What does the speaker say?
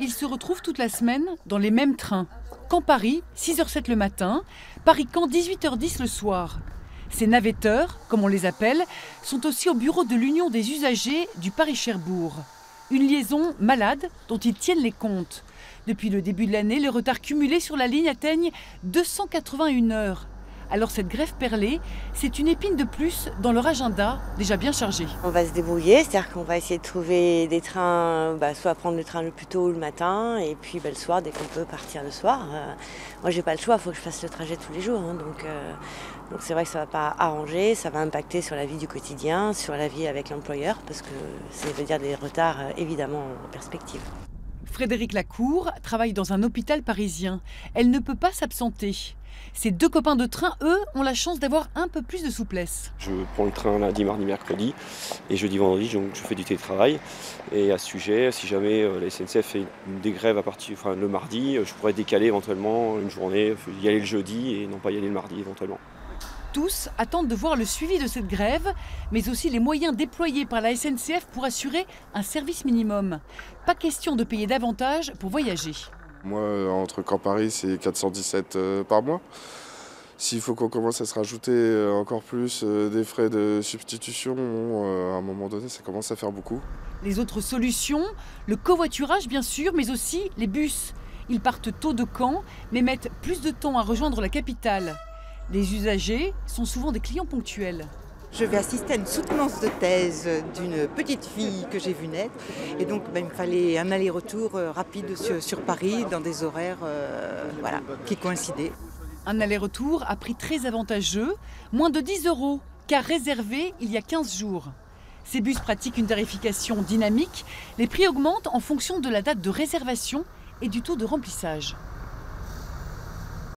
Ils se retrouvent toute la semaine dans les mêmes trains. Caen Paris, 6h07 le matin, Paris-Caen, 18h10 le soir. Ces navetteurs, comme on les appelle, sont aussi au bureau de l'Union des usagers du Paris-Cherbourg. Une liaison malade dont ils tiennent les comptes. Depuis le début de l'année, les retards cumulés sur la ligne atteignent 281 heures. Alors cette grève perlée, c'est une épine de plus dans leur agenda déjà bien chargé. On va se débrouiller, c'est-à-dire qu'on va essayer de trouver des trains, soit prendre le train le plus tôt le matin et puis le soir dès qu'on peut partir le soir. Moi j'ai pas le choix, il faut que je fasse le trajet tous les jours. Donc c'est vrai que ça va pas arranger, ça va impacter sur la vie du quotidien, sur la vie avec l'employeur parce que ça veut dire des retards évidemment en perspective. Frédéric Lacour travaille dans un hôpital parisien. Elle ne peut pas s'absenter. Ses deux copains de train, eux, ont la chance d'avoir un peu plus de souplesse. Je prends le train lundi, mardi, mercredi et jeudi, vendredi, donc je fais du télétravail. Et à ce sujet, si jamais la SNCF fait des grèves le mardi, je pourrais décaler éventuellement une journée, y aller le jeudi et non pas y aller le mardi éventuellement. Tous attendent de voir le suivi de cette grève, mais aussi les moyens déployés par la SNCF pour assurer un service minimum. Pas question de payer davantage pour voyager. Moi, entre Caen Paris, c'est 417 par mois. S'il faut qu'on commence à se rajouter encore plus des frais de substitution, à un moment donné, ça commence à faire beaucoup. Les autres solutions, le covoiturage bien sûr, mais aussi les bus. Ils partent tôt de Caen, mais mettent plus de temps à rejoindre la capitale. Les usagers sont souvent des clients ponctuels. Je vais assister à une soutenance de thèse d'une petite fille que j'ai vue naître. Et donc, il me fallait un aller-retour rapide sur Paris dans des horaires qui coïncidaient. Un aller-retour à prix très avantageux, moins de 10 €, car réservé il y a 15 jours. Ces bus pratiquent une tarification dynamique. Les prix augmentent en fonction de la date de réservation et du taux de remplissage.